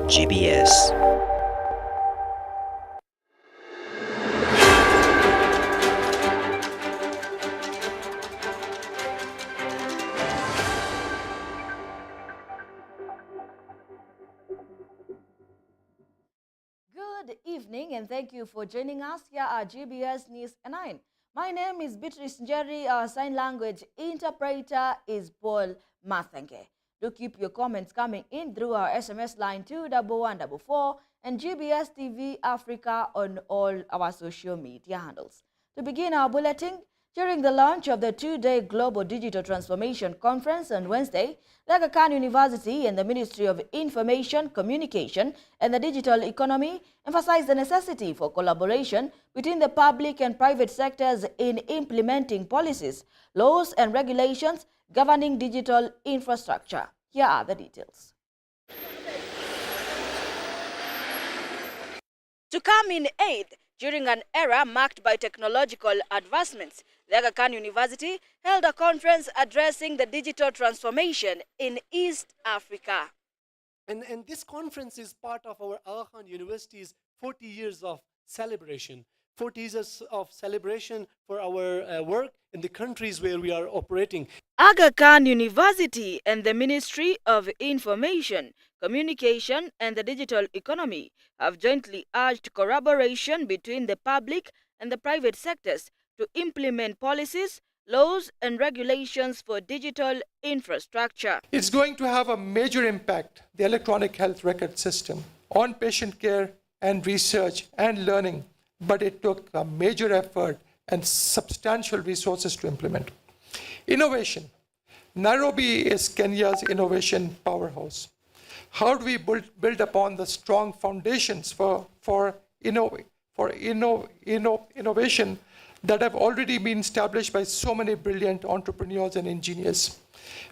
GBS. Good evening and thank you for joining us here at GBS News 9. My name is Beatrice Njeri. Our sign language interpreter is Paul Mathange. Do keep your comments coming in through our SMS line 21144 and GBS TV Africa on all our social media handles. To begin our bulletin, during the launch of the two-day Global Digital Transformation Conference on Wednesday, the Aga Khan University and the Ministry of Information, Communication and the Digital Economy emphasized the necessity for collaboration between the public and private sectors in implementing policies, laws and regulations governing digital infrastructure. Here are the details. To come in aid during an era marked by technological advancements, the Aga Khan University held a conference addressing the digital transformation in East Africa. And this conference is part of our Aga Khan University's 40 years of celebration. 40 years of celebration for our work in the countries where we are operating. Aga Khan University and the Ministry of Information, Communication and the Digital Economy have jointly urged collaboration between the public and the private sectors to implement policies, laws and regulations for digital infrastructure. It's going to have a major impact, the electronic health record system, on patient care and research and learning, but it took a major effort and substantial resources to implement. Innovation. Nairobi is Kenya's innovation powerhouse. How do we build upon the strong foundations for innovation that have already been established by so many brilliant entrepreneurs and engineers?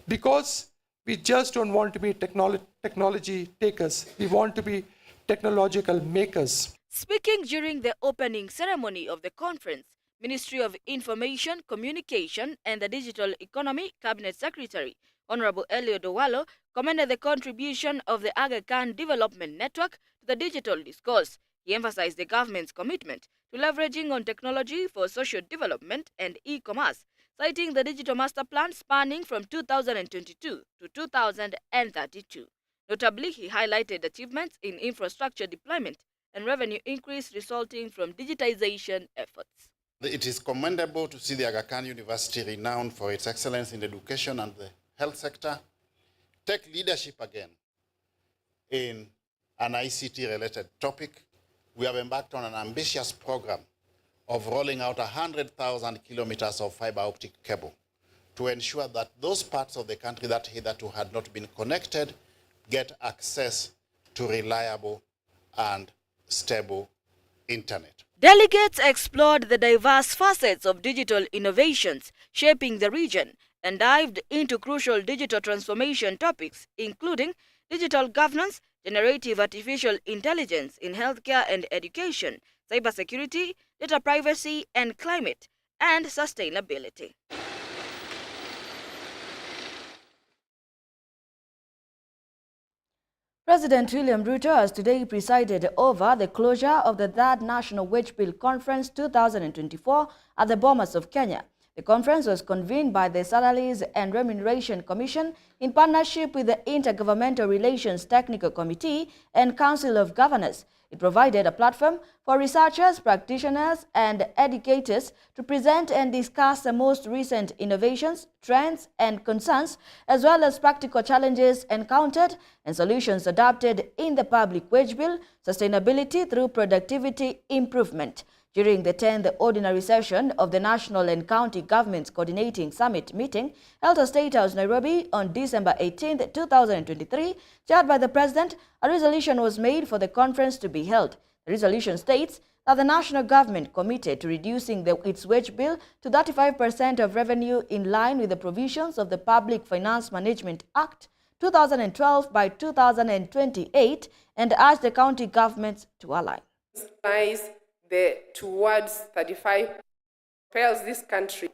Because we just don't want to be technology takers, we want to be technological makers. Speaking during the opening ceremony of the conference, Ministry of Information, Communication and the Digital Economy Cabinet Secretary Honorable Eliud Owalo commended the contribution of the Aga Khan Development Network to the digital discourse. He emphasized the government's commitment to leveraging on technology for social development and e-commerce, citing the Digital Master Plan spanning from 2022 to 2032. Notably, he highlighted achievements in infrastructure deployment and revenue increase resulting from digitization efforts. It is commendable to see the Aga Khan University, renowned for its excellence in education and the health sector, take leadership again in an ICT-related topic. We have embarked on an ambitious program of rolling out 100,000 kilometers of fiber optic cable to ensure that those parts of the country that hitherto had not been connected get access to reliable and stable internet. Delegates explored the diverse facets of digital innovations shaping the region and dived into crucial digital transformation topics, including digital governance, generative artificial intelligence in healthcare and education, cybersecurity, data privacy and climate, and sustainability. President William Ruto has today presided over the closure of the Third National Wage Bill Conference 2024 at the Bomas of Kenya. The conference was convened by the Salaries and Remuneration Commission in partnership with the Intergovernmental Relations Technical Committee and Council of Governors. It provided a platform for researchers, practitioners, and educators to present and discuss the most recent innovations, trends, and concerns, as well as practical challenges encountered and solutions adopted in the public wage bill, sustainability through productivity improvement. During the 10th ordinary session of the National and County Governments Coordinating Summit meeting held at State House, Nairobi on December 18, 2023, chaired by the President, a resolution was made for the conference to be held. The resolution states that the national government committed to reducing its wage bill to 35% of revenue in line with the provisions of the Public Finance Management Act 2012 by 2028 and urged the county governments to align. Towards 35 fails this country.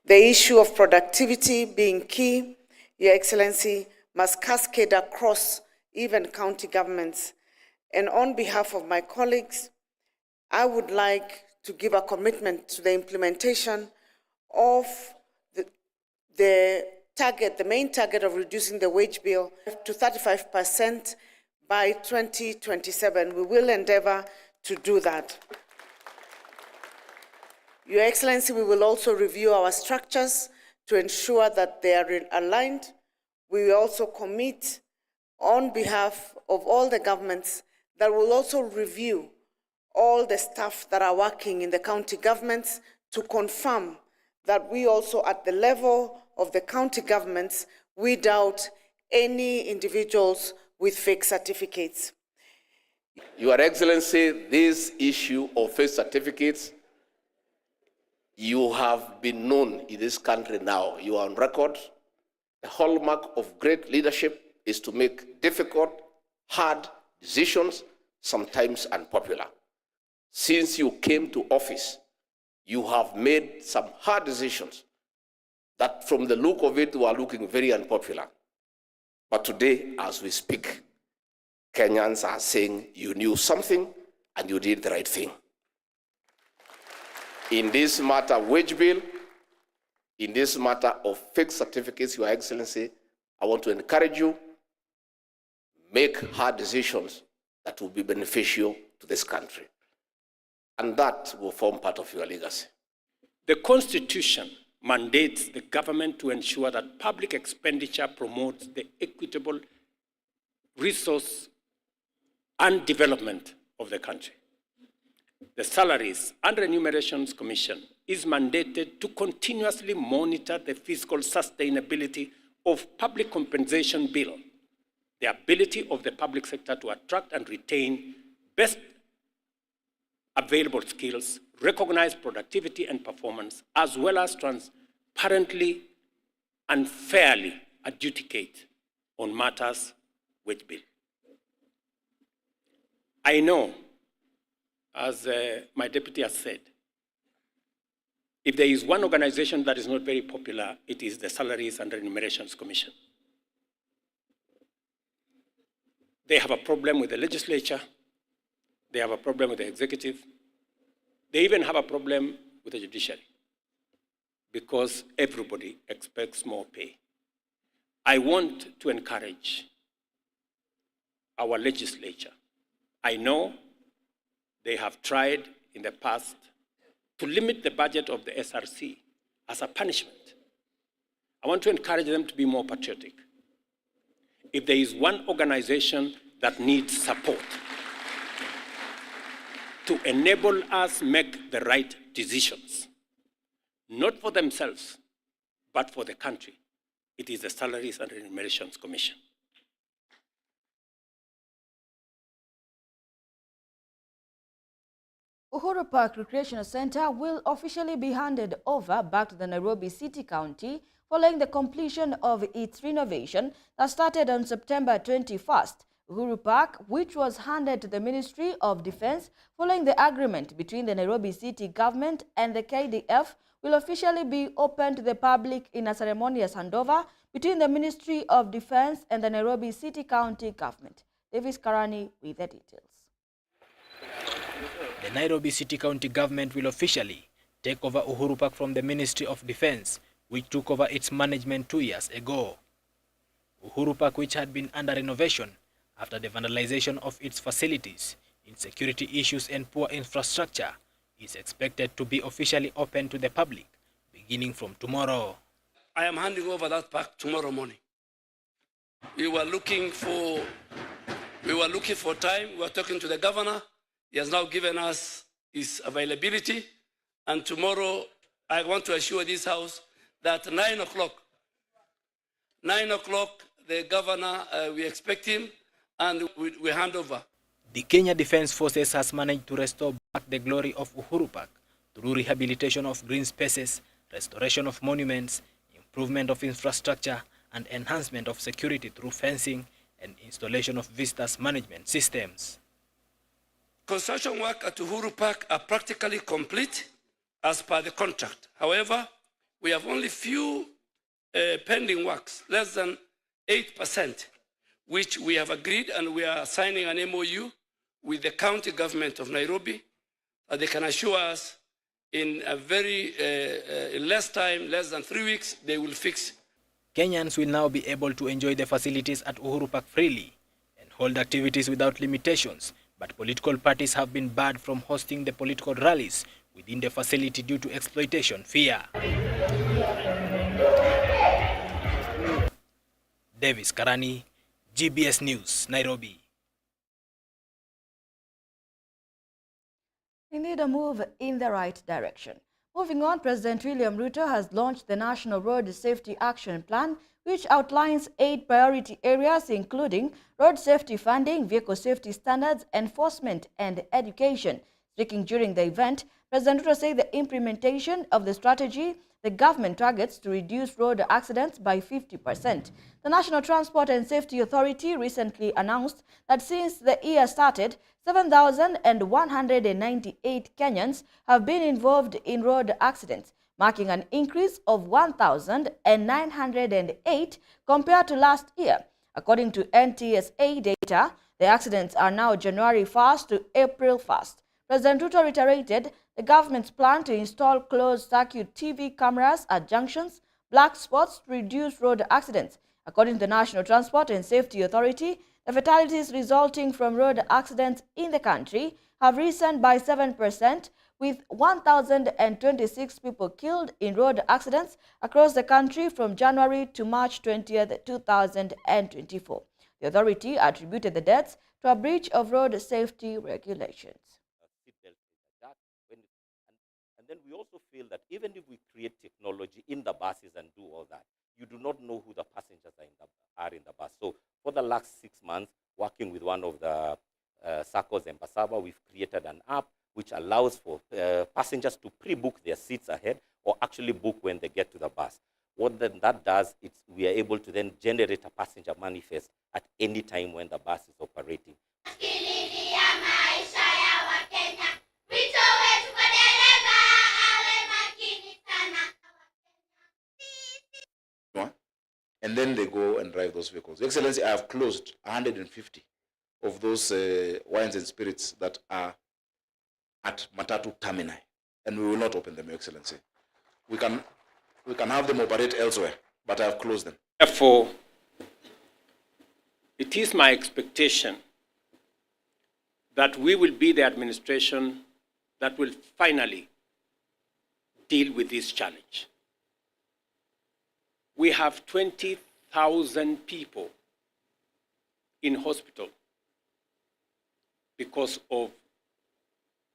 The issue of productivity being key, Your Excellency, must cascade across even county governments. And on behalf of my colleagues, I would like to give a commitment to the implementation of the main target of reducing the wage bill to 35% by 2027. We will endeavor to do that. Your Excellency, we will also review our structures to ensure that they are aligned. We will also commit on behalf of all the governments that will also review all the staff that are working in the county governments to confirm that we also at the level of the county governments weed out any individuals with fake certificates. Your Excellency, this issue of fake certificates, you have been known in this country now. You are on record. The hallmark of great leadership is to make difficult, hard decisions, sometimes unpopular. Since you came to office, you have made some hard decisions that from the look of it were looking very unpopular. But today, as we speak, Kenyans are saying you knew something and you did the right thing. In this matter of wage bill, in this matter of fake certificates, Your Excellency, I want to encourage you, make hard decisions that will be beneficial to this country. And that will form part of your legacy. The Constitution mandates the government to ensure that public expenditure promotes the equitable resource and development of the country. The Salaries and Remunerations Commission is mandated to continuously monitor the fiscal sustainability of public compensation bill, the ability of the public sector to attract and retain best available skills, recognize productivity and performance, as well as transparently and fairly adjudicate on matters wage bill. I know, as my deputy has said, if there is one organization that is not very popular, it is the Salaries and Remunerations Commission. They have a problem with the legislature. They have a problem with the executive. They even have a problem with the judiciary because everybody expects more pay. I want to encourage our legislature. I know they have tried in the past to limit the budget of the SRC as a punishment. I want to encourage them to be more patriotic. If there is one organization that needs support to enable us make the right decisions, not for themselves, but for the country, it is the Salaries and Remunerations Commission. Uhuru Park Recreational Center will officially be handed over back to the Nairobi City County following the completion of its renovation that started on September 21st. Uhuru Park, which was handed to the Ministry of Defense following the agreement between the Nairobi City Government and the KDF, will officially be open to the public in a ceremonious handover between the Ministry of Defense and the Nairobi City County Government. Davis Karani with the details. The Nairobi City County Government will officially take over Uhuru Park from the Ministry of Defense, which took over its management 2 years ago. Uhuru Park, which had been under renovation after the vandalization of its facilities, insecurity issues and poor infrastructure, is expected to be officially open to the public beginning from tomorrow. I am handing over that park tomorrow morning. We were looking for time. We were talking to the governor. He has now given us his availability. And tomorrow, I want to assure this House that 9 o'clock, the governor, we expect him, and we hand over. The Kenya Defence Forces has managed to restore back the glory of Uhuru Park through rehabilitation of green spaces, restoration of monuments, improvement of infrastructure, and enhancement of security through fencing and installation of visitors management systems. Construction work at Uhuru Park are practically complete as per the contract. However, we have only few pending works, less than 8%, which we have agreed, and we are signing an MOU with the county government of Nairobi that they can assure us in a very in less time, less than 3 weeks, they will fix. Kenyans will now be able to enjoy the facilities at Uhuru Park freely and hold activities without limitations, but political parties have been barred from hosting the political rallies within the facility due to exploitation fear. Davis Karani, GBS News, Nairobi. We need a move in the right direction. Moving on, President William Ruto has launched the National Road Safety Action Plan, which outlines 8 priority areas including road safety funding, vehicle safety standards, enforcement, and education. Speaking during the event, President Ruto said the implementation of the strategy, the government targets to reduce road accidents by 50%. The National Transport and Safety Authority recently announced that since the year started, 7,198 Kenyans have been involved in road accidents, marking an increase of 1,908 compared to last year. According to NTSA data, the accidents are now January 1st to April 1st. President Ruto reiterated the government's plan to install closed-circuit TV cameras at junctions, black spots to reduce road accidents. According to the National Transport and Safety Authority, the fatalities resulting from road accidents in the country have risen by 7%, with 1,026 people killed in road accidents across the country from January to March 20th, 2024. The authority attributed the deaths to a breach of road safety regulations. And then we also feel that even if we create technology in the buses and do all that, you do not know who the passengers are in the bus. So for the last 6 months, working with one of the SACCOs in Embasava, we've created an app which allows for passengers to pre-book their seats ahead or actually book when they get to the bus. What then that does, we are able to then generate a passenger manifest at any time when the bus is operating. And then they go and drive those vehicles. Excellency, I have closed 150 of those wines and spirits that are at Matatu Termini, and we will not open them, Your Excellency. We can have them operate elsewhere, but I have closed them. Therefore, it is my expectation that we will be the administration that will finally deal with this challenge. We have 20,000 people in hospital because of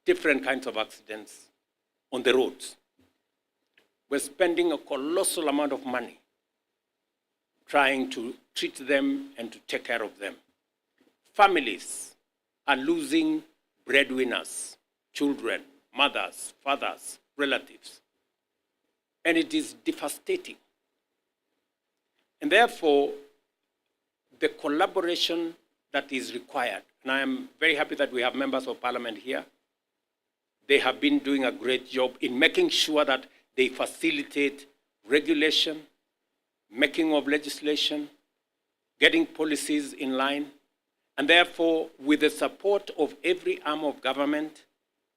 different kinds of accidents on the roads. We're spending a colossal amount of money trying to treat them and to take care of them. Families are losing breadwinners, children, mothers, fathers, relatives. And it is devastating. And therefore, the collaboration that is required, and I am very happy that we have members of parliament here. They have been doing a great job in making sure that they facilitate regulation, making of legislation, getting policies in line. And therefore, with the support of every arm of government,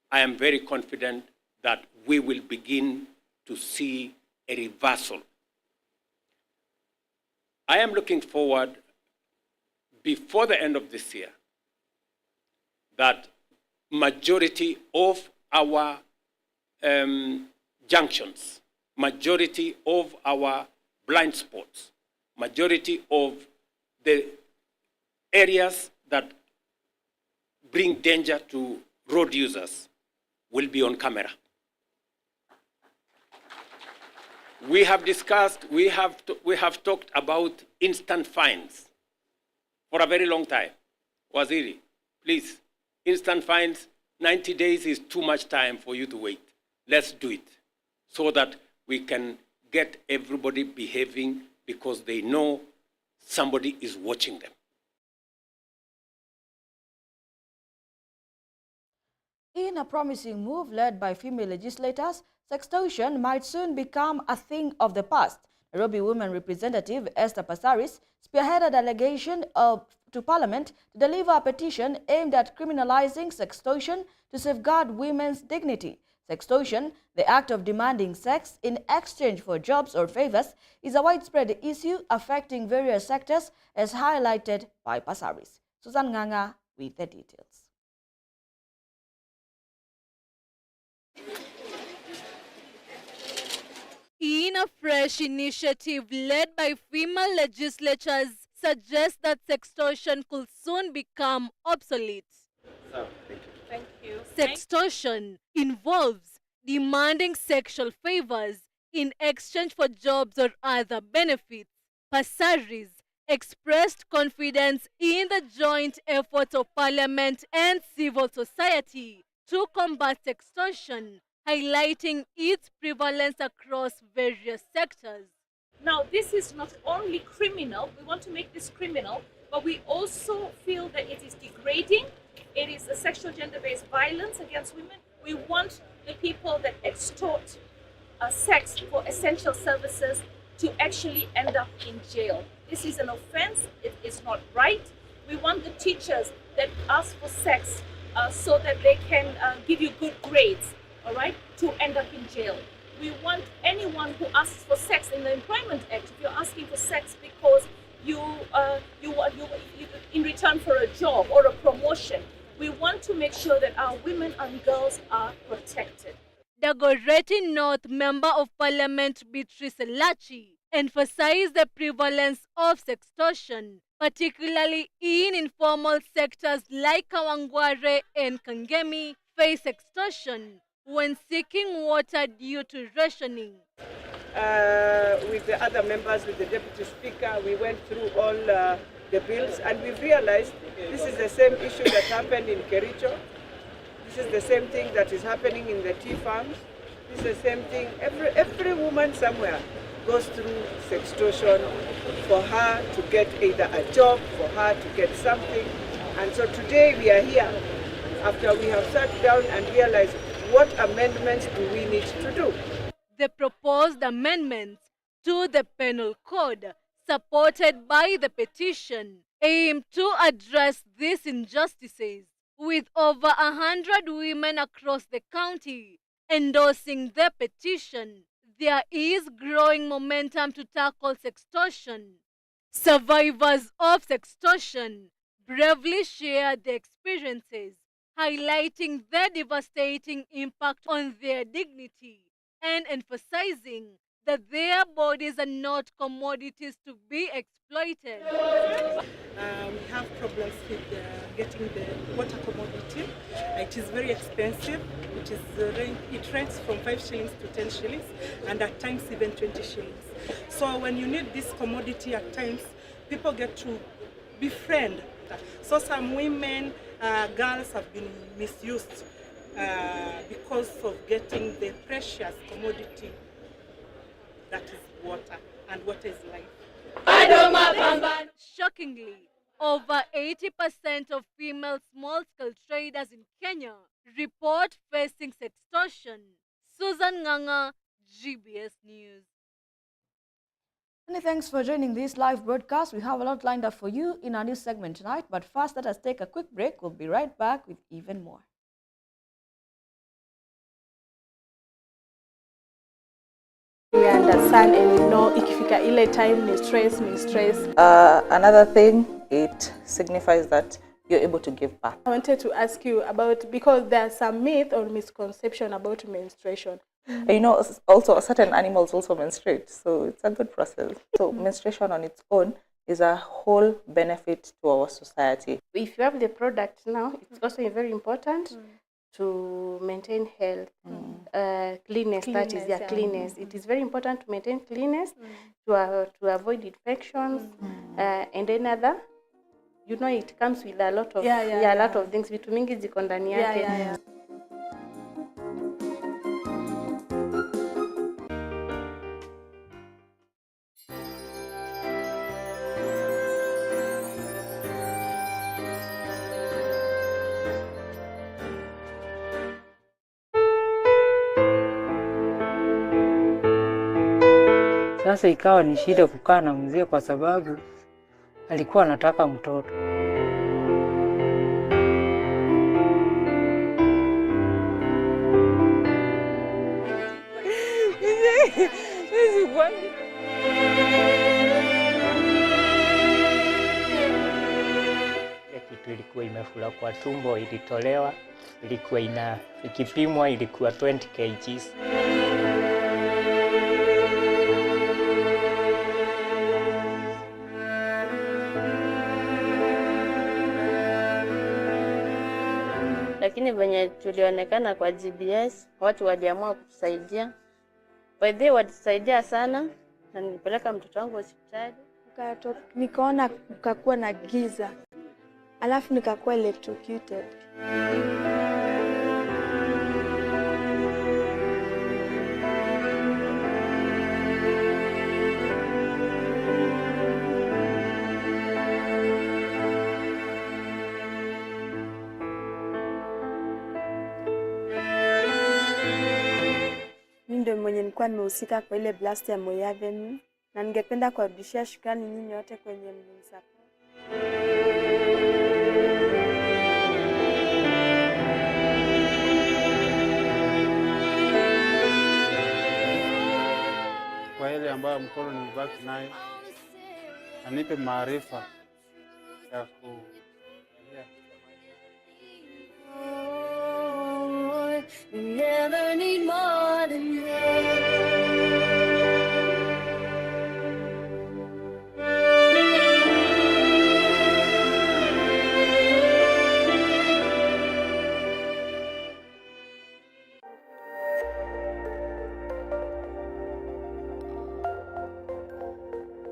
I am very confident that we will begin to see a reversal. I am looking forward, before the end of this year, that majority of our junctions, majority of our blind spots, majority of the areas that bring danger to road users will be on camera. We have discussed, we have talked about instant fines for a very long time. Waziri, please, instant fines, 90 days is too much time for you to wait. Let's do it so that we can get everybody behaving because they know somebody is watching them. In a promising move led by female legislators, sextortion might soon become a thing of the past. Nairobi Women Representative Esther Passaris spearheaded allegation of to Parliament to deliver a petition aimed at criminalizing sextortion to safeguard women's dignity. Sextortion, the act of demanding sex in exchange for jobs or favors, is a widespread issue affecting various sectors as highlighted by Pasaris. Susan Nganga with the details. In a fresh initiative led by female legislatures, suggests that sextortion could soon become obsolete. Thank you. Sextortion involves demanding sexual favors in exchange for jobs or other benefits. Pasaris expressed confidence in the joint efforts of Parliament and civil society to combat sextortion, highlighting its prevalence across various sectors. Now, this is not only criminal, we want to make this criminal, but we also feel that it is degrading. It is a sexual gender-based violence against women. We want the people that extort sex for essential services to actually end up in jail. This is an offense. It is not right. We want the teachers that ask for sex so that they can give you good grades, all right, to end up in jail. We want anyone who asks for sex in the Employment Act. If you're asking for sex because you in return for a job or a promotion, we want to make sure that our women and girls are protected. Dagoretti North Member of Parliament Beatrice Lachi emphasized the prevalence of sextortion, particularly in informal sectors like Kawangware and Kangemi, face extortion when seeking water due to rationing. With the other members, with the Deputy Speaker, we went through all the bills, and we've realized this is the same issue that happened in Kericho. This is the same thing that is happening in the tea farms. This is the same thing. Every woman somewhere goes through sextortion for her to get either a job, for her to get something. And so today we are here after we have sat down and realized what amendments do we need to do. The proposed amendments to the Penal Code, supported by the petition, aim to address these injustices, with over 100 women across the county endorsing the petition. There is growing momentum to tackle sextortion. Survivors of sextortion bravely share their experiences, highlighting the devastating impact on their dignity and emphasizing that their bodies are not commodities to be exploited. We have problems with getting the water commodity. It is very expensive. It ranges from 5 shillings to 10 shillings, and at times even 20 shillings. So when you need this commodity, at times people get to befriend. So some women, girls have been misused because of getting the precious commodity that is water, and water is life. Shockingly, over 80% of female small-scale traders in Kenya report facing sextortion. Susan Nganga, GBS News. Many thanks for joining this live broadcast. We have a lot lined up for you in our news segment tonight, but first let us take a quick break. We'll be right back with even more. We understand and we know ikifika ile time ni stress. Another thing, it signifies that you're able to give birth. I wanted to ask you about, because there's some myth or misconception about menstruation. You know, also certain animals also menstruate, so it's a good process. So menstruation on its own is a whole benefit to our society. If you have the product now, it's also very important to maintain health, cleanness. That is, cleanness. It is very important to maintain cleanness to avoid infections and another. You know, it comes with a lot of a lot of things. Vitu mingi ziko ndani yake. Sasa ikawa ni shida kukaa na mzee kwa sababu alikuwa anataka mtoto. Kitu ilikuwa imefura kwa tumbo, ilitolewa, ilikuwa ikipimwa ilikuwa 20 kgs. Lakini venye tulionekana kwa GBS, watu waliamua kutusaidia. By the way, walitusaidia sana na nilipeleka mtoto wangu hospitali. Nikaona kukakuwa na giza, alafu nikakuwa electrocuted. Mimi ndio mwenye nilikuwa nimehusika kwa ile blast ya Moi Avenue, na ningependa kuwarudishia shukrani nyinyi wote kwenye mlinisa. Kwa ile ambayo mkono nimebaki naye, anipe maarifa ya You never need more than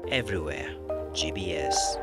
Everywhere, GBS.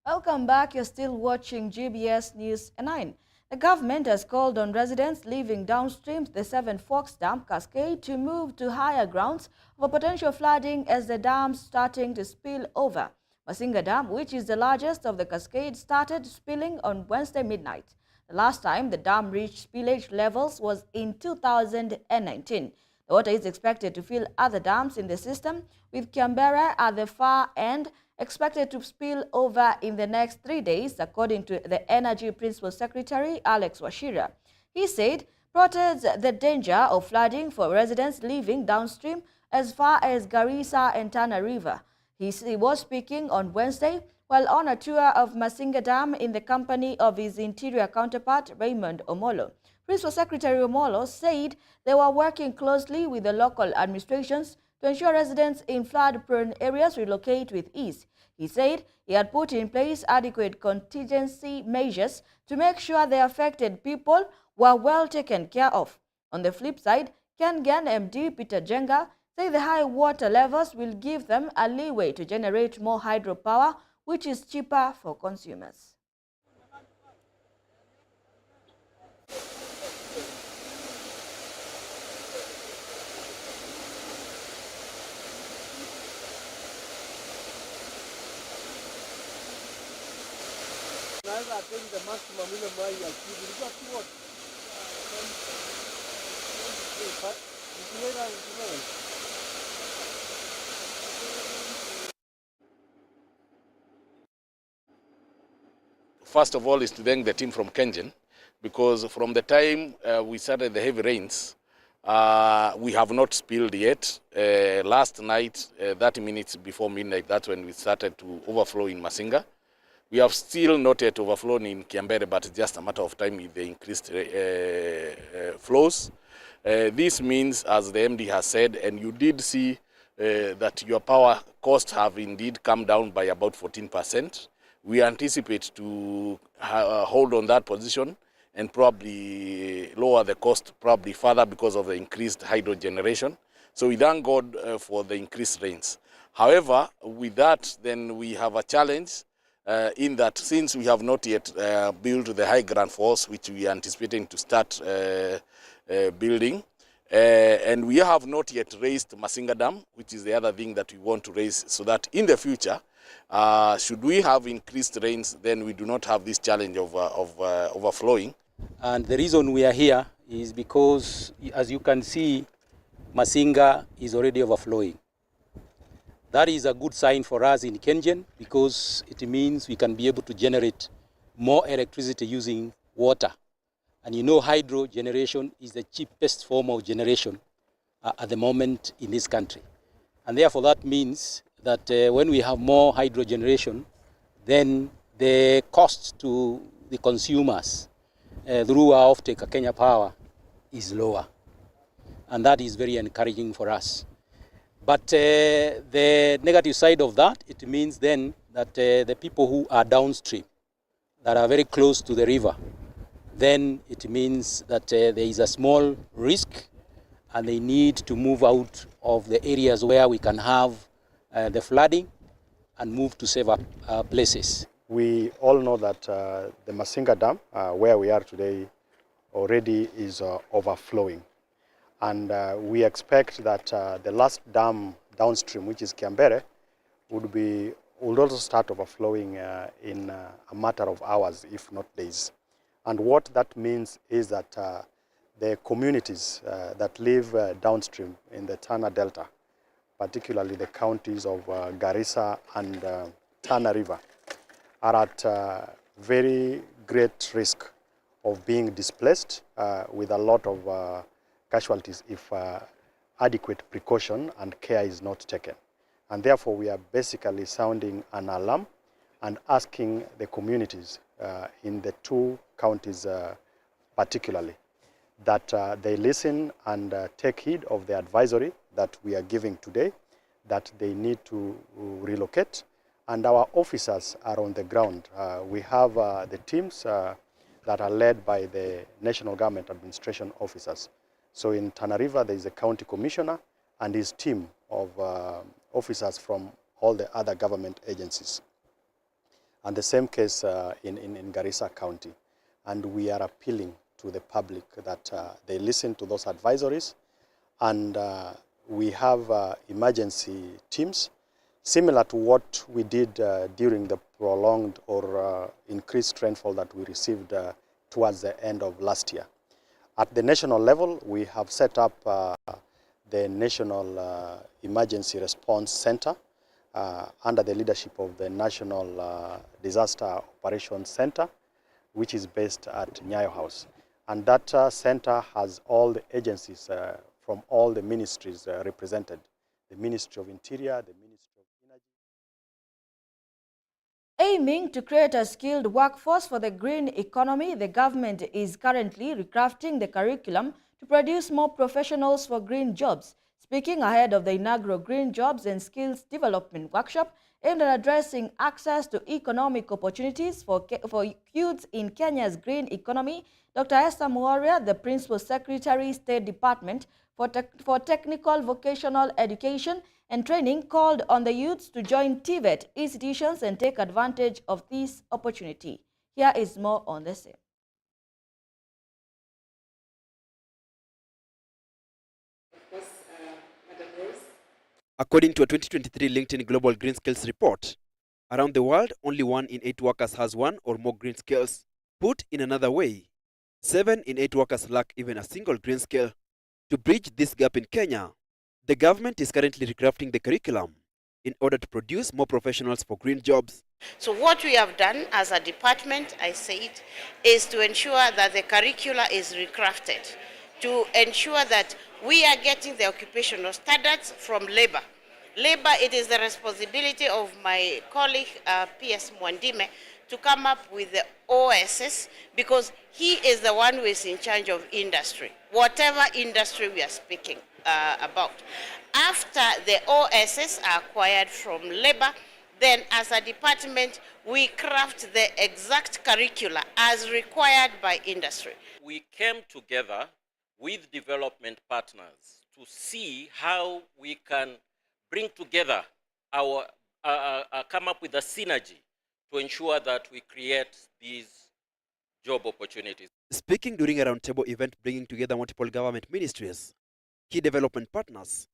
Welcome back. You're still watching GBS News 9. The government has called on residents living downstream the Seven Forks Dam cascade to move to higher grounds for potential flooding as the dam starting to spill over. Masinga Dam, which is the largest of the cascade, started spilling on Wednesday midnight. The last time the dam reached spillage levels was in 2019. The water is expected to fill other dams in the system, with Canberra at the far end expected to spill over in the next 3 days, according to the Energy Principal Secretary, Alex Wachira. He said protects the danger of flooding for residents living downstream as far as Garissa and Tana River. He was speaking on Wednesday while on a tour of Masinga Dam in the company of his interior counterpart, Raymond Omolo. Principal Secretary Omolo said they were working closely with the local administrations to ensure residents in flood-prone areas relocate with ease. He said he had put in place adequate contingency measures to make sure the affected people were well taken care of. On the flip side, Kengen MD Peter Jenga said the high water levels will give them a leeway to generate more hydropower, which is cheaper for consumers. I think the maximum minimum I achieved is about 2 watts. First of all is to thank the team from Kengen, because from the time we started the heavy rains, we have not spilled yet. Last night, 30 minutes before midnight, that's when we started to overflow in Masinga. We have still not yet overflown in Kiambere, but it's just a matter of time with the increased flows. This means, as the MD has said, and you did see that your power costs have indeed come down by about 14%. We anticipate to hold on that position and probably lower the cost probably further because of the increased hydro generation. So we thank God for the increased rains. However, with that, then we have a challenge in that since we have not yet built the high ground force, which we are anticipating to start building, and we have not yet raised Masinga Dam, which is the other thing that we want to raise, so that in the future, should we have increased rains, then we do not have this challenge of overflowing. And the reason we are here is because, as you can see, Masinga is already overflowing. That is a good sign for us in Kengen because it means we can be able to generate more electricity using water. And you know hydro generation is the cheapest form of generation at the moment in this country. And therefore that means that when we have more hydro generation, then the cost to the consumers through our offtake, Kenya Power, is lower. And that is very encouraging for us. But the negative side of that, it means then that the people who are downstream, that are very close to the river, then it means that there is a small risk and they need to move out of the areas where we can have the flooding and move to safer places. We all know that the Masinga Dam, where we are today, already is overflowing. And we expect that the last dam downstream, which is Kiambere, would also start overflowing in a matter of hours, if not days. And what that means is that the communities that live downstream in the Tana Delta, particularly the counties of Garissa and Tana River, are at very great risk of being displaced with a lot of casualties if adequate precaution and care is not taken. And therefore we are basically sounding an alarm and asking the communities in the two counties particularly that they listen and take heed of the advisory that we are giving today, that they need to relocate. And our officers are on the ground. We have the teams that are led by the National Government Administration officers. So in Tana River, there is a county commissioner and his team of officers from all the other government agencies. And the same case in Garissa County. And we are appealing to the public that they listen to those advisories. And we have emergency teams, similar to what we did during the prolonged or increased rainfall that we received towards the end of last year. At the national level, we have set up the National Emergency Response Center under the leadership of the National Disaster Operations Center, which is based at Nyayo House. And that center has all the agencies from all the ministries represented. The Ministry of Interior, the Ministry of Energy. Aiming to create a skilled workforce for the green economy, the government is currently recrafting the curriculum to produce more professionals for green jobs. Speaking ahead of the inaugural Green Jobs and Skills Development Workshop aimed at addressing access to economic opportunities for youths in Kenya's green economy, Dr. Esther Muoria, the Principal Secretary, State Department for Technical Vocational Education and Training, called on the youths to join TVET institutions and take advantage of this opportunity. Here is more on the same. According to a 2023 LinkedIn Global Green Skills report, around the world, only 1 in 8 workers has 1 or more green skills. Put in another way, 7 in 8 workers lack even a single green skill. To bridge this gap in Kenya, the government is currently recrafting the curriculum in order to produce more professionals for green jobs. So what we have done as a department, I said, is to ensure that the curricula is recrafted, to ensure that we are getting the occupational standards from labor. Labor, it is the responsibility of my colleague, P.S. Mwandime, to come up with the OSS, because he is the one who is in charge of industry, whatever industry we are speaking about. After the OSS are acquired from labor, then as a department, we craft the exact curricula as required by industry. We came together with development partners to see how we can bring together our, come up with a synergy to ensure that we create these job opportunities. Speaking during a roundtable event bringing together multiple government ministries, key development partners,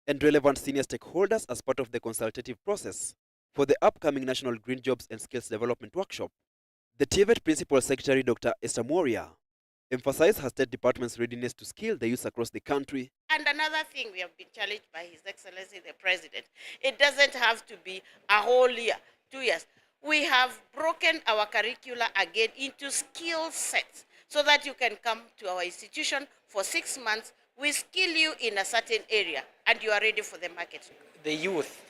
and relevant senior stakeholders as part of the consultative process for the upcoming National Green Jobs and Skills Development Workshop, the TVET Principal Secretary Dr. Esther Muoria emphasized her state department's readiness to skill the youth across the country. And another thing we have been challenged by His Excellency the President, it doesn't have to be a whole year, 2 years. We have broken our curricula again into skill sets so that you can come to our institution for 6 months. We skill you in a certain area and you are ready for the market. The youth,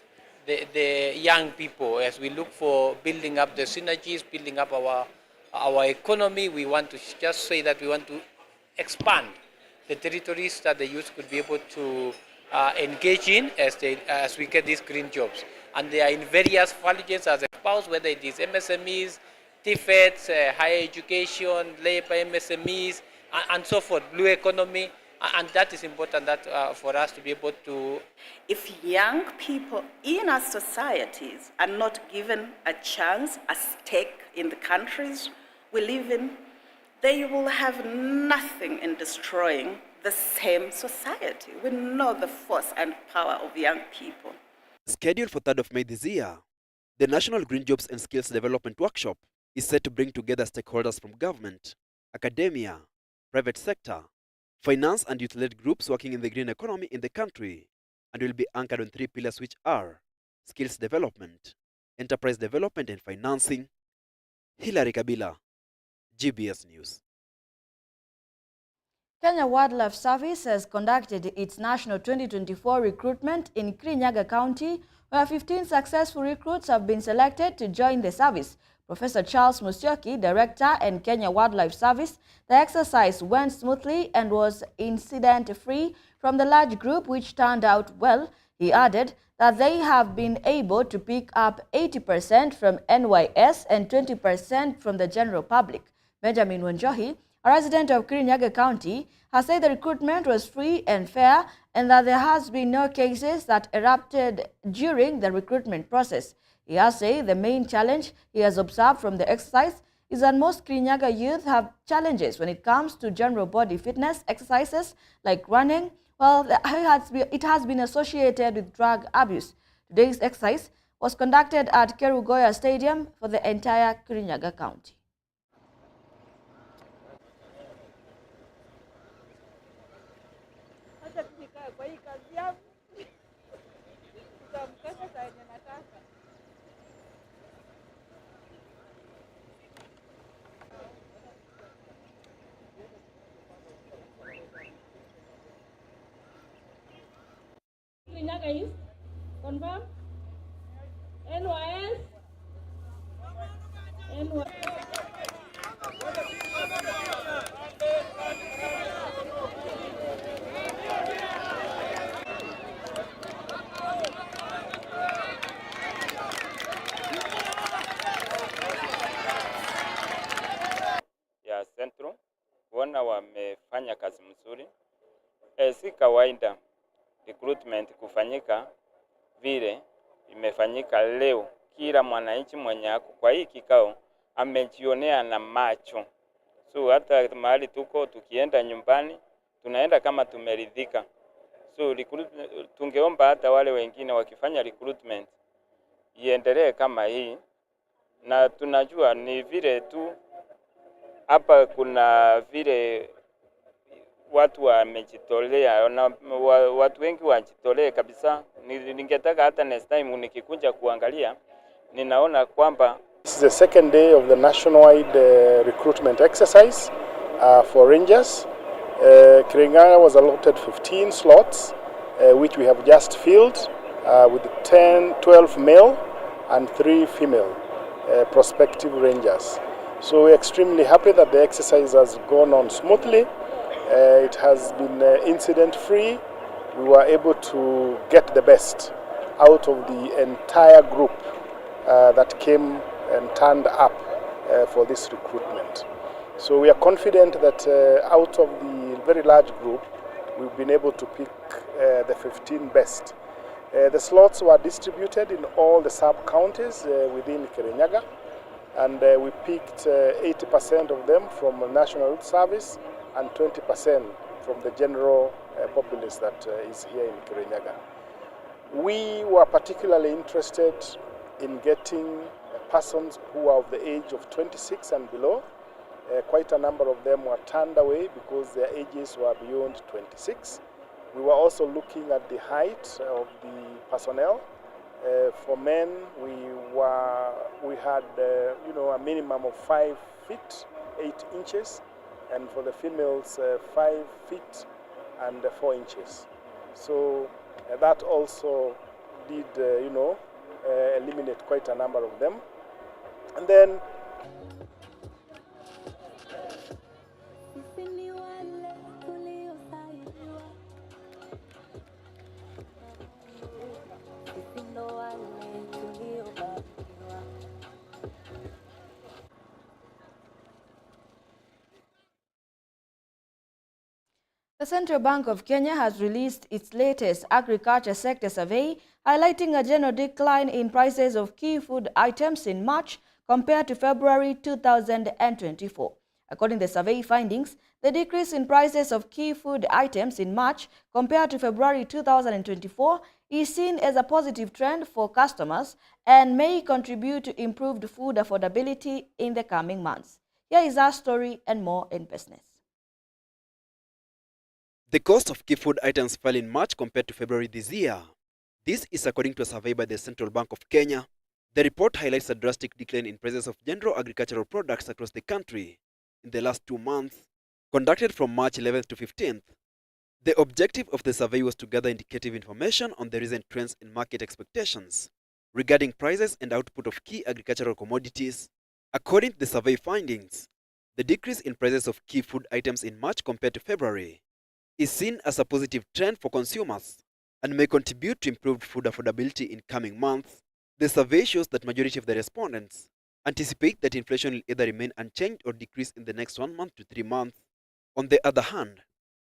the young people, as we look for building up the synergies, building up our economy, we want to just say that we want to expand the territories that the youth could be able to engage in as we get these green jobs. And they are in various phalanges as espoused, whether it is MSMEs, TFETs, higher education, labor MSMEs, and so forth, blue economy. And that is important that for us to be able to... If young people in our societies are not given a chance, a stake in the countries we live in, they will have nothing in destroying the same society. We know the force and power of young people. Scheduled for 3rd of May this year, the National Green Jobs and Skills Development Workshop is set to bring together stakeholders from government, academia, private sector, finance and youth-led groups working in the green economy in the country, and will be anchored on 3 pillars which are skills development, enterprise development and financing. Hilary Kabila, GBS News. Kenya Wildlife Service has conducted its national 2024 recruitment in Kirinyaga County, where 15 successful recruits have been selected to join the service. Professor Charles Musyoki, Director and Kenya Wildlife Service, the exercise went smoothly and was incident-free from the large group, which turned out well. He added that they have been able to pick up 80% from NYS and 20% from the general public. Benjamin Wanjohi, a resident of Kirinyaga County, has said the recruitment was free and fair and that there has been no cases that erupted during the recruitment process. He has said the main challenge he has observed from the exercise is that most Kirinyaga youth have challenges when it comes to general body fitness exercises like running. Well, it has been associated with drug abuse. Today's exercise was conducted at Kerugoya Stadium for the entire Kirinyaga County. Kirinyaga is confirm. NYS. Ya Centro kuona wamefanya kazi mzuri. Si kawaida recruitment kufanyika vile imefanyika leo. Kila mwananchi mwenye ako kwa hii kikao amejionea na macho. So hata mahali tuko tukienda nyumbani tunaenda kama tumeridhika. So tungeomba hata wale wengine wakifanya recruitment iendelee kama hii, na tunajua ni vile tu hapa kuna vile watu wamejitolea na watu wengi wajitolee kabisa. Ningetaka hata next time nikikuja kuangalia ninaona kwamba this is the second day of the nationwide recruitment exercise for rangers. Kirinyaga was allotted 15 slots which we have just filled with 12 male and 3 female prospective rangers. So we're extremely happy that the exercise has gone on smoothly. It has been incident-free. We were able to get the best out of the entire group that came and turned up for this recruitment. So we are confident that out of the very large group, we've been able to pick the 15 best. The slots were distributed in all the sub-counties within Kirinyaga, and we picked 80% of them from the National Youth Service and 20% from the general populace that is here in Kirinyaga. We were particularly interested in getting persons who are of the age of 26 and below, Quite a number of them were turned away because their ages were beyond 26. We were also looking at the height of the personnel. For men, we had a minimum of 5 feet 8 inches, and for the females 5 feet and 4 inches. So that also did eliminate quite a number of them. And then the Central Bank of Kenya has released its latest agriculture sector survey, highlighting a general decline in prices of key food items in March compared to February 2024. According to the survey findings, the decrease in prices of key food items in March compared to February 2024 is seen as a positive trend for customers and may contribute to improved food affordability in the coming months. Here is our story and more in business. The cost of key food items fell in March compared to February this year. This is according to a survey by the Central Bank of Kenya. The report highlights a drastic decline in prices of general agricultural products across the country in the last 2 months, conducted from March 11th to 15th. The objective of the survey was to gather indicative information on the recent trends in market expectations regarding prices and output of key agricultural commodities. According to the survey findings, the decrease in prices of key food items in March compared to February is seen as a positive trend for consumers and may contribute to improved food affordability in coming months. The survey shows that majority of the respondents anticipate that inflation will either remain unchanged or decrease in the next 1 month to 3 months. On the other hand,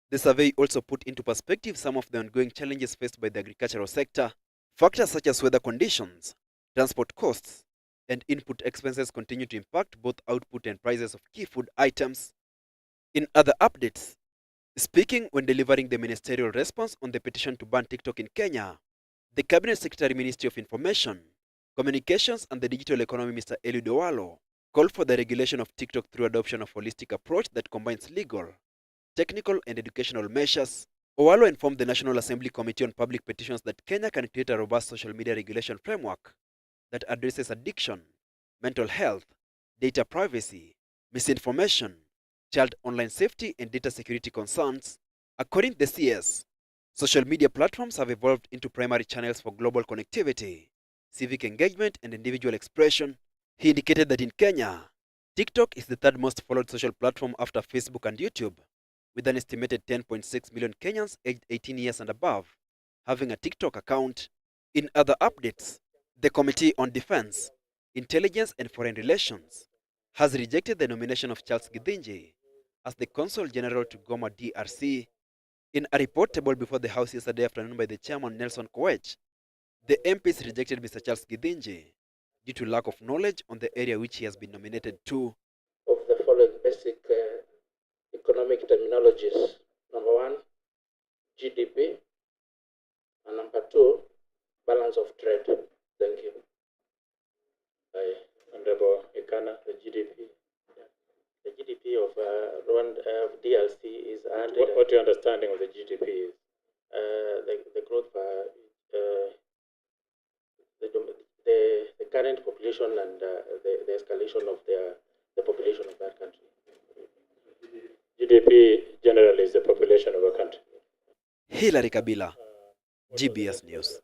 the survey also put into perspective some of the ongoing challenges faced by the agricultural sector. Factors such as weather conditions, transport costs, and input expenses continue to impact both output and prices of key food items. In other updates, speaking when delivering the ministerial response on the petition to ban TikTok in Kenya, the Cabinet Secretary, Ministry of Information, Communications and the Digital Economy, Mr. Eliud Owalo, called for the regulation of TikTok through adoption of a holistic approach that combines legal, technical and educational measures. Owalo informed the National Assembly Committee on Public Petitions that Kenya can create a robust social media regulation framework that addresses addiction, mental health, data privacy, misinformation, child online safety and data security concerns. According to the CS, social media platforms have evolved into primary channels for global connectivity, civic engagement and individual expression. He indicated that in Kenya, TikTok is the third most followed social platform after Facebook and YouTube, with an estimated 10.6 million Kenyans aged 18 years and above having a TikTok account. In other updates, the Committee on Defense, Intelligence and Foreign Relations has rejected the nomination of Charles Githinji as the Consul General to Goma, DRC. In a report tabled before the House yesterday afternoon by the Chairman Nelson Koech, the MPs rejected Mr. Charles Githinji due to lack of knowledge on the area which he has been nominated to. Of the following basic economic terminologies. Number 1, GDP, and number 2, balance of trade. Thank you. Honorable Ekana, the GDP. The GDP of DRC is 100. What your understanding of the GDP is? The growth, the current population and the escalation of the population of that country. GDP generally is the population of a country. Hilary Kabila, GBS News.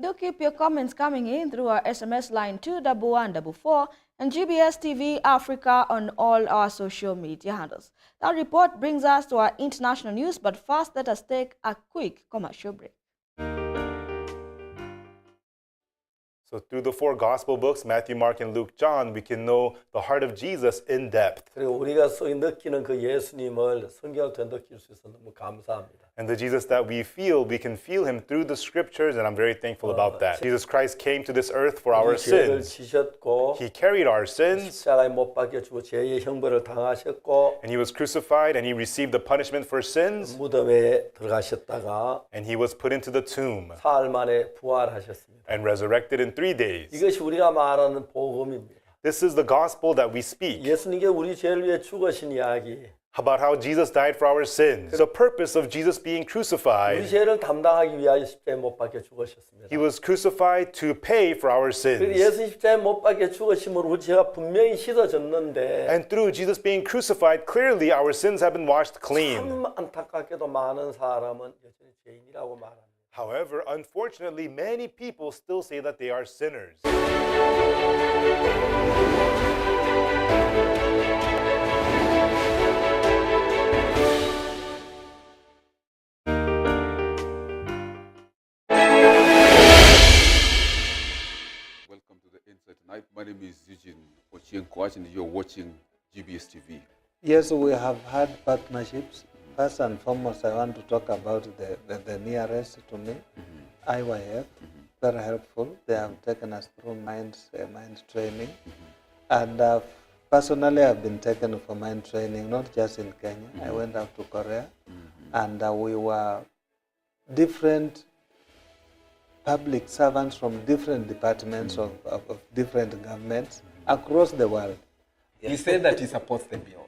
Do keep your comments coming in through our SMS line 21144 and GBS TV Africa on all our social media handles. That report brings us to our international news, but first let us take a quick commercial break. So through the 4 gospel books, Matthew, Mark, and Luke, John, we can know the heart of Jesus in depth. 그리고 우리가 느끼는 그 예수님을 성경을 더 느낄 수 있어서 너무 감사합니다. And the Jesus that we can feel him through the scriptures, and I'm very thankful about that. Jesus Christ came to this earth for our 우리 죄를 sins. 지셨고 He carried our sins, 십자가에 못 박혀 죽어 죄의 형벌을 당하셨고 and he was crucified, and he received the punishment for sins, 무덤에 들어가셨다가 and he was put into the tomb 사흘 만에 부활하셨습니다. and resurrected in 3 days. 이것이 우리가 말하는 복음입니다. This is the gospel that we speak. 예수님께 우리 죄를 위해 죽으신 이야기. About how Jesus died for our sins. The purpose of Jesus being 우리 crucified. 죄를 담당하기 위하여 십자가에 못 박혀 죽으셨습니다. He was crucified to pay for our 그래서 sins. 예수 십자가에 못 박혀 죽으심으로 우리 죄가 분명히 씻어졌는데 And through Jesus being crucified, clearly our sins have been washed clean. 참 안타깝게도 많은 사람은 여전히 죄인이라고 말합니다. However, unfortunately, many people still say that they are sinners. Welcome to the Insight Tonight. My name is Eugene Ochieng-Kwach, and you're watching GBS TV. Yes, we have had partnerships. First and foremost, I want to talk about the nearest to me, IYF. Very helpful. They have taken us through mind training. And personally, I've been taken for mind training, not just in Kenya. I went out to Korea, and we were different public servants from different departments of different governments across the world. He said that he supports the bill.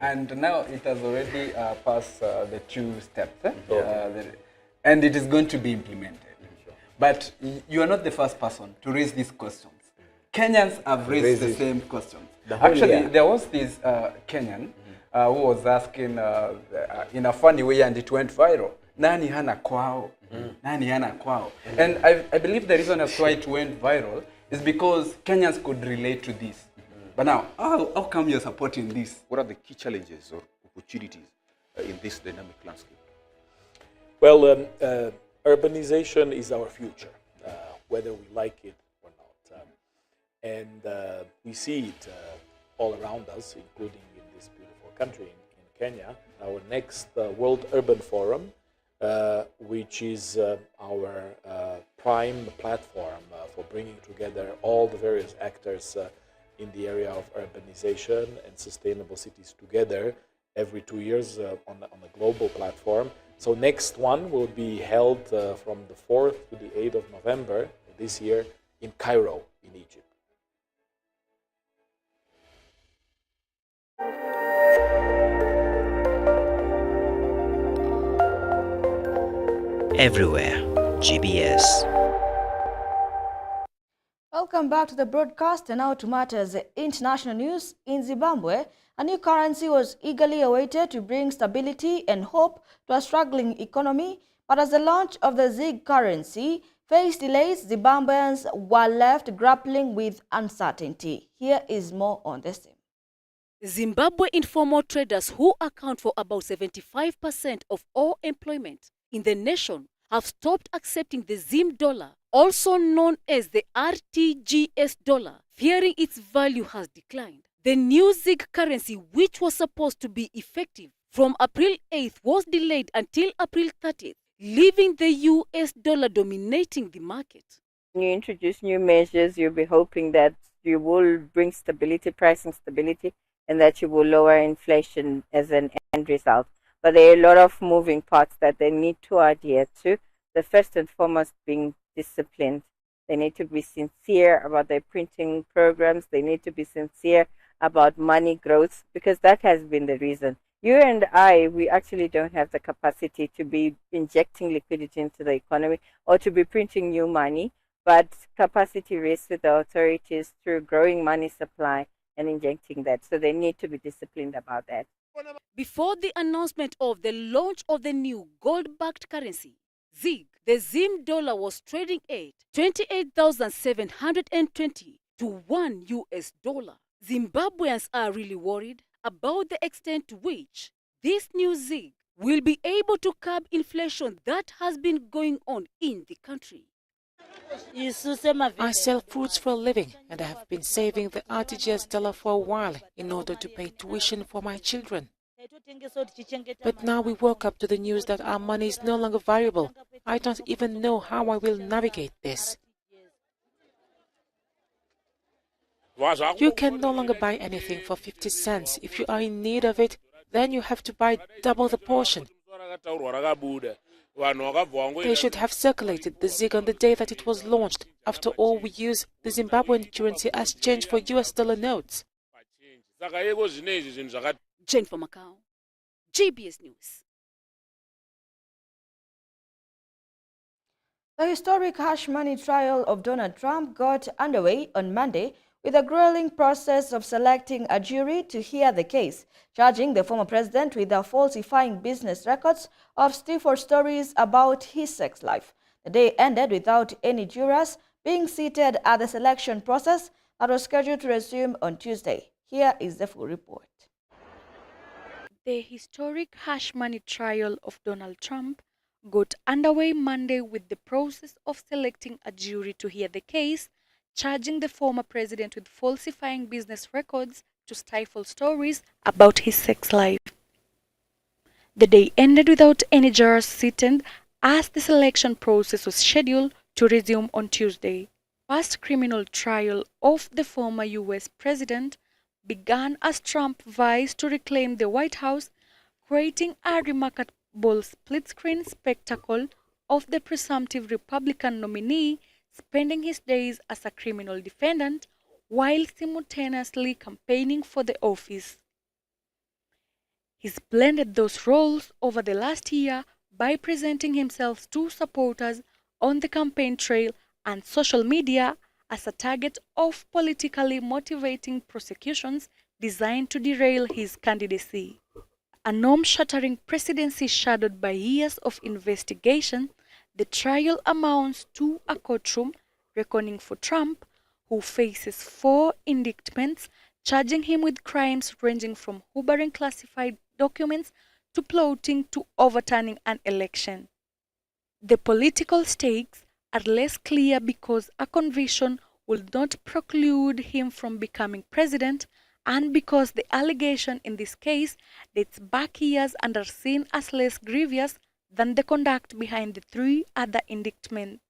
And now it has already passed the 2 steps. And it is going to be implemented. But you are not the first person to raise these questions. Kenyans have raised the same questions. Actually, there was this Kenyan who was asking in a funny way, and it went viral. Nani hana kwao? Nani hana kwao? And I believe the reason as why it went viral is because Kenyans could relate to this. But now, how come you're supporting this? What are the key challenges or opportunities in this dynamic landscape? Well, urbanization is our future, whether we like it or not. And we see it all around us, including in this beautiful country, in Kenya. Our next World Urban Forum, which is our prime platform for bringing together all the various actors in the area of urbanization and sustainable cities together every 2 years on a global platform. So next one will be held from the 4th to the 8th of November this year in Cairo, in Egypt. Everywhere, GBS. Welcome back to the broadcast, and now to matters international news. In Zimbabwe, a new currency was eagerly awaited to bring stability and hope to a struggling economy. But as the launch of the ZiG currency faced delays, Zimbabweans were left grappling with uncertainty. Here is more on this theme. Zimbabwe informal traders, who account for about 75% of all employment in the nation, have stopped accepting the Zim dollar, also known as the RTGS dollar, fearing its value has declined. The new ZiG currency, which was supposed to be effective from April 8th, was delayed until April 30th, leaving the US dollar dominating the market. When you introduce new measures, you'll be hoping that you will bring stability, pricing stability, and that you will lower inflation as an end result. But there are a lot of moving parts that they need to adhere to. The first and foremost being disciplined. They need to be sincere about their printing programs. They need to be sincere about money growth, because that has been the reason. You and I, we actually don't have the capacity to be injecting liquidity into the economy or to be printing new money, but capacity rests with the authorities through growing money supply and injecting that. So they need to be disciplined about that. Before the announcement of the launch of the new gold-backed currency, ZiG, the Zim dollar was trading at 28,720 to $1 US. Zimbabweans are really worried about the extent to which this new ZiG will be able to curb inflation that has been going on in the country. I sell fruits for a living, and I have been saving the RTGS dollar for a while in order to pay tuition for my children. But now we woke up to the news that our money is no longer valuable. I don't even know how I will navigate this. You can no longer buy anything for 50 cents. If you are in need of it, then you have to buy double the portion. They should have circulated the ZiG on the day that it was launched. After all, we use the Zimbabwean currency as change for US dollar notes. Jane from Macau, GBS News. The historic hush money trial of Donald Trump got underway on Monday with a grueling process of selecting a jury to hear the case, charging the former president with falsifying business records of stifled stories about his sex life. The day ended without any jurors being seated at the selection process that was scheduled to resume on Tuesday. Here is the full report. The historic hush money trial of Donald Trump got underway Monday with the process of selecting a jury to hear the case, charging the former president with falsifying business records to stifle stories about his sex life. The day ended without any jurors seated as the selection process was scheduled to resume on Tuesday. First criminal trial of the former U.S. president began as Trump vies to reclaim the White House, creating a remarkable split-screen spectacle of the presumptive Republican nominee spending his days as a criminal defendant while simultaneously campaigning for the office. He's blended those roles over the last year by presenting himself to supporters on the campaign trail and social media as a target of politically motivating prosecutions designed to derail his candidacy. A norm-shattering presidency shadowed by years of investigation, the trial amounts to a courtroom reckoning for Trump, who faces 4 indictments charging him with crimes ranging from hoovering classified documents to plotting to overturning an election. The political stakes are less clear because a conviction will not preclude him from becoming president, and because the allegation in this case dates back years and are seen as less grievous than the conduct behind the 3 other indictments.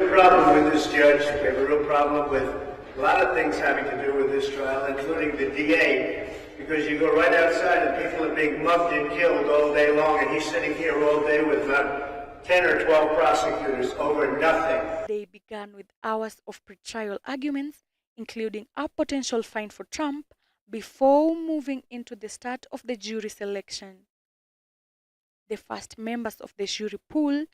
We have a problem with this judge. We have a real problem with a lot of things having to do with this trial, including the DA, because you go right outside and people are being mugged and killed all day long, and he's sitting here all day with 10 or 12 prosecutors over nothing. They began with hours of pre-trial arguments, including a potential fine for Trump, before moving into the start of the jury selection. The first members of the jury pool,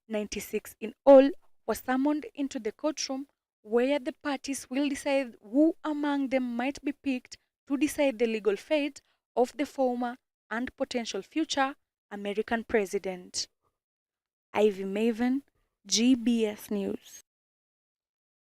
96 in all, were summoned into the courtroom where the parties will decide who among them might be picked to decide the legal fate of the former and potential future American president. Ivy Maven, GBS News.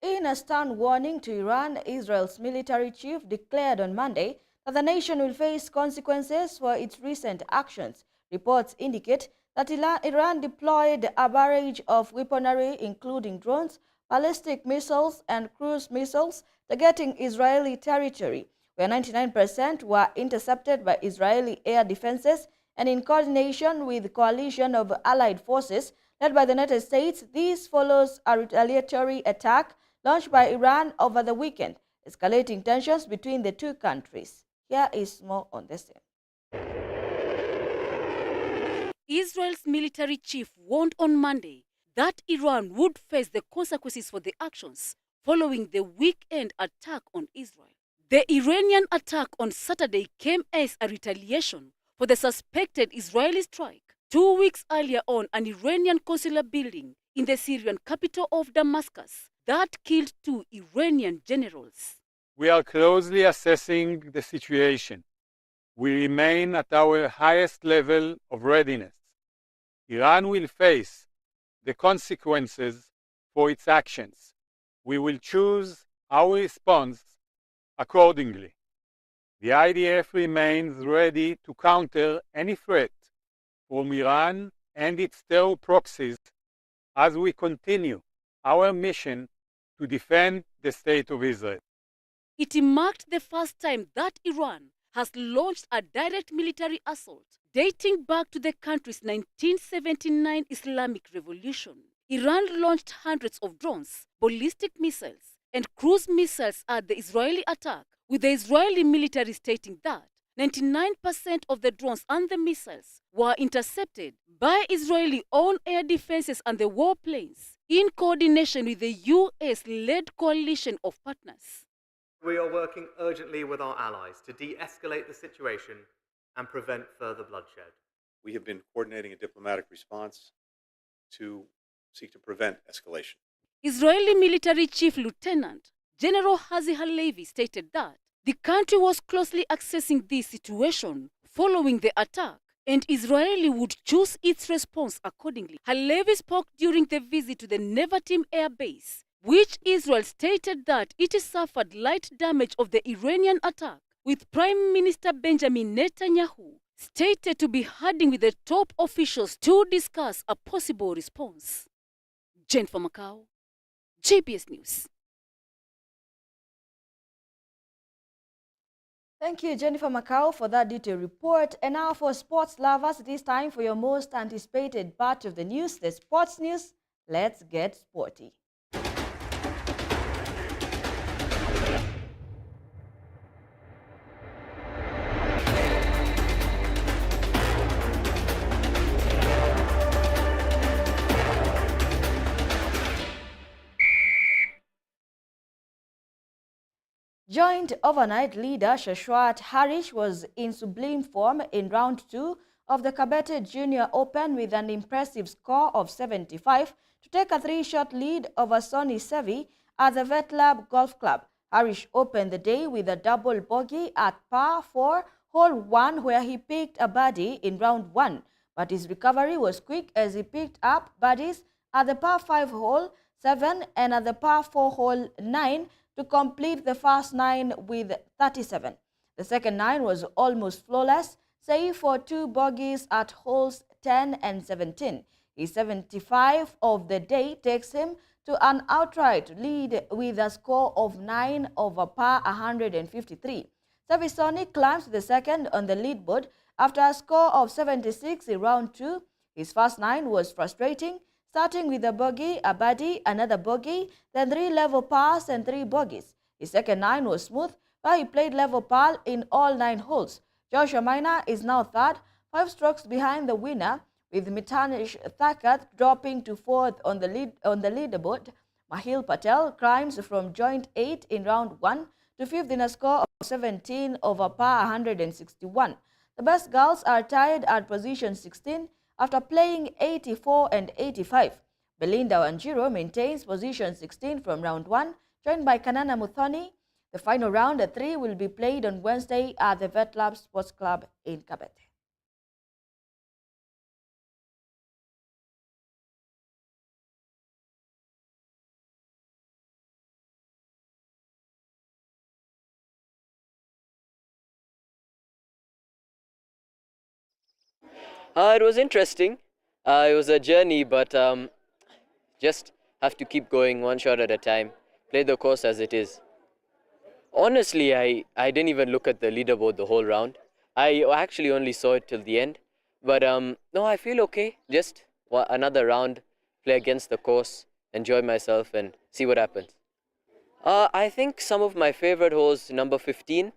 In a stern warning to Iran, Israel's military chief declared on Monday that the nation will face consequences for its recent actions. Reports indicate that Iran deployed a barrage of weaponry, including drones, ballistic missiles, and cruise missiles, targeting Israeli territory, where 99% were intercepted by Israeli air defenses, and in coordination with the coalition of allied forces led by the United States. This follows a retaliatory attack launched by Iran over the weekend, escalating tensions between the two countries. Here is more on this. Israel's military chief warned on Monday that Iran would face the consequences for the actions following the weekend attack on Israel. The Iranian attack on Saturday came as a retaliation for the suspected Israeli strike 2 weeks earlier on an Iranian consular building in the Syrian capital of Damascus that killed 2 Iranian generals. We are closely assessing the situation. We remain at our highest level of readiness. Iran will face the consequences for its actions. We will choose our response accordingly. The IDF remains ready to counter any threat from Iran and its terror proxies as we continue our mission to defend the State of Israel. It marked the first time that Iran has launched a direct military assault dating back to the country's 1979 Islamic Revolution. Iran launched hundreds of drones, ballistic missiles, and cruise missiles at the Israeli attack, with the Israeli military stating that 99% of the drones and the missiles were intercepted by Israeli-owned air defenses and the warplanes in coordination with the US-led coalition of partners. We are working urgently with our allies to de-escalate the situation and prevent further bloodshed. We have been coordinating a diplomatic response to seek to prevent escalation. Israeli military chief Lieutenant General Hazi Halevi stated that the country was closely assessing this situation following the attack, and Israel would choose its response accordingly. Halevi spoke during the visit to the Nevatim air base, which Israel stated that it suffered light damage of the Iranian attack, with Prime Minister Benjamin Netanyahu stated to be heading with the top officials to discuss a possible response. Jennifer Macau, JBS News. Thank you, Jennifer Macau, for that detailed report. And now for sports lovers, it is time for your most anticipated part of the news, the sports news. Let's get sporty. Joint overnight leader Shashwat Harish was in sublime form in round 2 of the Kabete Junior Open with an impressive score of 75 to take a 3-shot lead over Sonny Sevi at the Vetlab Golf Club. Harish opened the day with a double bogey at par 4, hole 1, where he picked a birdie in round 1, but his recovery was quick as he picked up birdies at the par 5 hole 7 and at the par 4 hole 9 to complete the first 9 with 37. The second 9 was almost flawless, save for 2 bogeys at holes 10 and 17. His 75 of the day takes him to an outright lead with a score of 9 over par 153. Savisoni climbs to the second on the leaderboard after a score of 76 in round 2. His first 9 was frustrating, starting with a bogey, a birdie, another bogey, then 3 level pars and 3 bogeys. His second 9 was smooth, but he played level par in all 9 holes. Joshua Maina is now third, 5 strokes behind the winner, with Mitanish Thakat dropping to 4th on the leaderboard. Mahil Patel climbs from joint 8 in round 1 to 5th in a score of 17 over par 161. The best girls are tied at position 16 after playing 84 and 85. Belinda Wanjiru maintains position 16 from round 1, joined by Kanana Muthoni. The final round at 3 will be played on Wednesday at the Vetlab Sports Club in Kabete. It was interesting. It was a journey, but just have to keep going one shot at a time. Play the course as it is. Honestly, I didn't even look at the leaderboard the whole round. I actually only saw it till the end. But no, I feel okay. Just another round, play against the course, enjoy myself and see what happens. I think some of my favorite holes, number 15,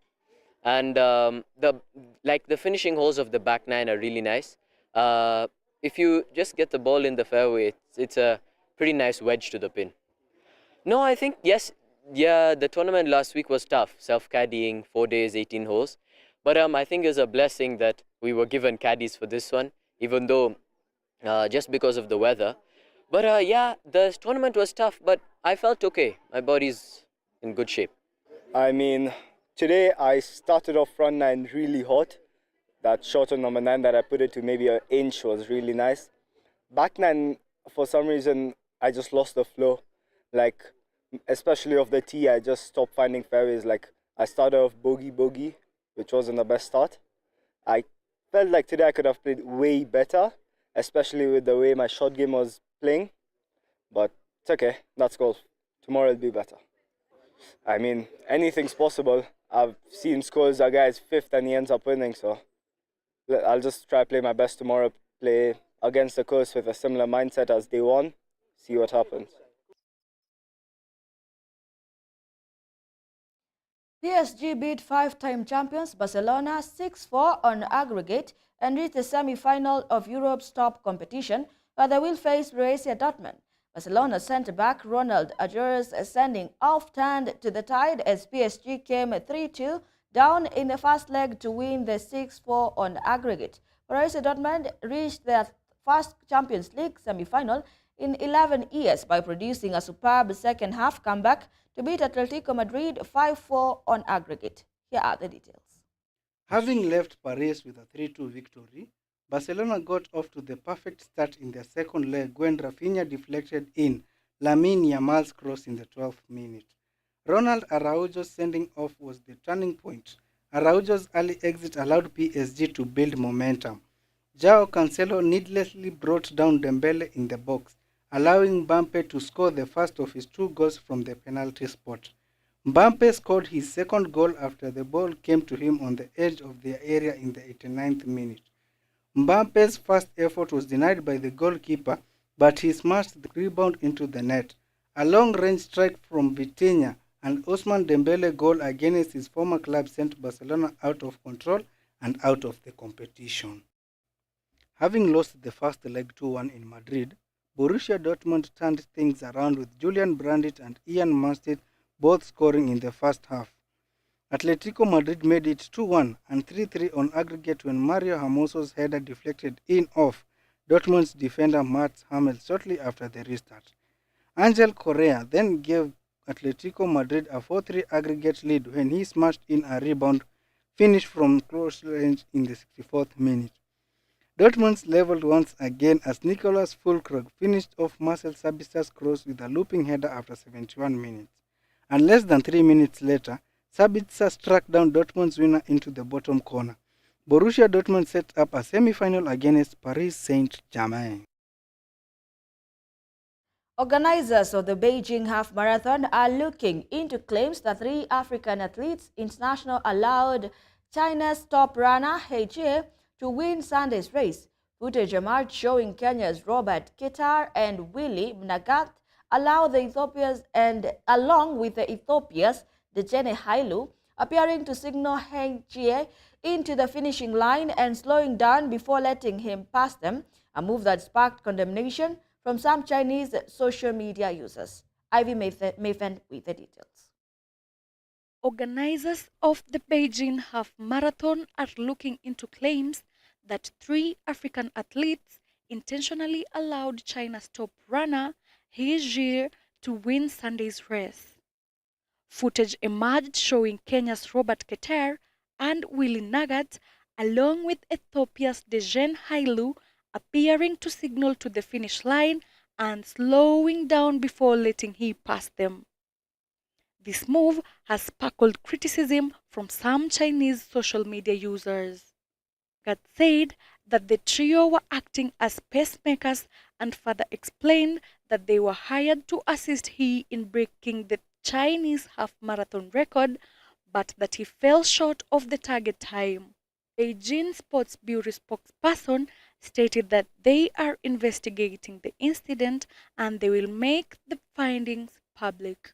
and the finishing holes of the back 9 are really nice. If you just get the ball in the fairway, it's a pretty nice wedge to the pin. No, I think, yes, yeah, the tournament last week was tough, self-caddying, 4 days, 18 holes. But I think it's a blessing that we were given caddies for this one, even though just because of the weather. But yeah, the tournament was tough, but I felt okay. My body's in good shape. I mean, today I started off front 9 really hot. That shot on number 9 that I put it to maybe an inch was really nice. Back 9, for some reason, I just lost the flow. Like, especially off the tee, I just stopped finding fairways. Like, I started off bogey, which wasn't the best start. I felt like today I could have played way better, especially with the way my shot game was playing. But it's okay, that's golf. Tomorrow will be better. I mean, anything's possible. I've seen scores a guy's fifth and he ends up winning, so I'll just try to play my best tomorrow, play against the coast with a similar mindset as day one, see what happens. PSG beat five-time champions Barcelona 6-4 on aggregate and reached the semi-final of Europe's top competition, where they will face Borussia Dortmund. Barcelona centre-back Ronald Araujo sending off-hand to the tide as PSG came 3-2 down in the first leg to win the 6-4 on aggregate. Borussia Dortmund reached their first Champions League semi-final in 11 years by producing a superb second-half comeback to beat Atletico Madrid 5-4 on aggregate. Here are the details. Having left Paris with a 3-2 victory, Barcelona got off to the perfect start in their second leg when Rafinha deflected in Lamine Yamal's cross in the 12th minute. Ronald Araujo's sending off was the turning point. Araujo's early exit allowed PSG to build momentum. João Cancelo needlessly brought down Dembele in the box, allowing Mbappe to score the first of his 2 goals from the penalty spot. Mbappe scored his second goal after the ball came to him on the edge of their area in the 89th minute. Mbappe's first effort was denied by the goalkeeper, but he smashed the rebound into the net. A long-range strike from Vitinha and Ousmane Dembele goal against his former club sent Barcelona out of control and out of the competition. Having lost the first leg 2-1 in Madrid, Borussia Dortmund turned things around with Julian Brandt and Ian Marsted both scoring in the first half. Atletico Madrid made it 2-1 and 3-3 on aggregate when Mario Hermoso's header deflected in off Dortmund's defender Mats Hummels shortly after the restart. Angel Correa then gave Atletico Madrid a 4-3 aggregate lead when he smashed in a rebound finish from close range in the 64th minute. Dortmund leveled once again as Nicolas Füllkrug finished off Marcel Sabitser's cross with a looping header after 71 minutes. And less than 3 minutes later, Sabitzer struck down Dortmund's winner into the bottom corner. Borussia Dortmund set up a semi-final against Paris Saint-Germain. Organizers of the Beijing Half Marathon are looking into claims that 3 African athletes international allowed China's top runner He Jie to win Sunday's race. Footage emerged showing Kenya's Robert Keter and Willy Mnagat allow the Ethiopians and along with the Ethiopia's Dejene Hailu appearing to signal He Jie into the finishing line and slowing down before letting him pass them, a move that sparked condemnation from some Chinese social media users. Ivy Mayfen with the details. Organizers of the Beijing Half Marathon are looking into claims that 3 African athletes intentionally allowed China's top runner He Jie to win Sunday's race. Footage emerged showing Kenya's Robert Keter and Willy Nagat along with Ethiopia's Dejene Hailu appearing to signal to the finish line and slowing down before letting him pass them. This move has sparkled criticism from some Chinese social media users. Nagat said that the trio were acting as pacemakers and further explained that they were hired to assist he in breaking the Chinese half-marathon record, but that he fell short of the target time. Beijing Sports Bureau spokesperson stated that they are investigating the incident and they will make the findings public.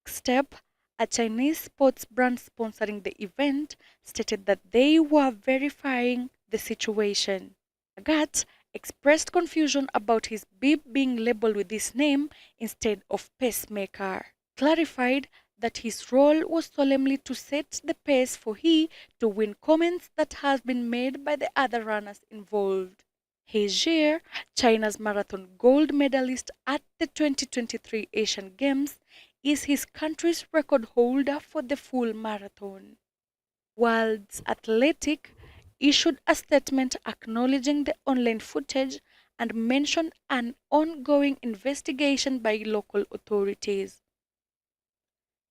Step, a Chinese sports brand sponsoring the event, stated that they were verifying the situation. Nagat expressed confusion about his bib being labeled with this name instead of pacemaker. Clarified that his role was solemnly to set the pace for he to win, comments that has been made by the other runners involved. He Jie, China's marathon gold medalist at the 2023 Asian Games, is his country's record holder for the full marathon. World Athletic issued a statement acknowledging the online footage and mentioned an ongoing investigation by local authorities.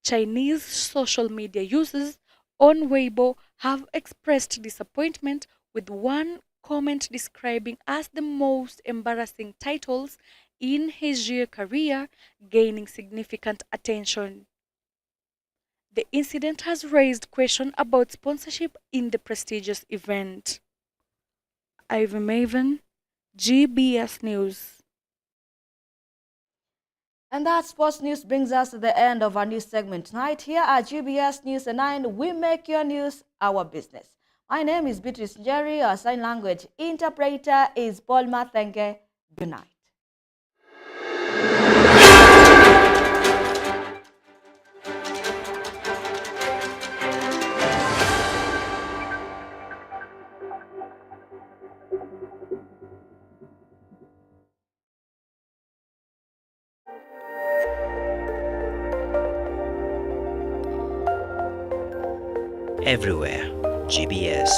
Chinese social media users on Weibo have expressed disappointment, with one comment describing as the most embarrassing titles in his career gaining significant attention. The incident has raised questions about sponsorship in the prestigious event. Ivy Maven, GBS News. And that sports news brings us to the end of our news segment tonight. Here at GBS News at 9, we make your news our business. My name is Beatrice Njeri. Our sign language interpreter is Paul Mathenge. Good night. Everywhere, GBS.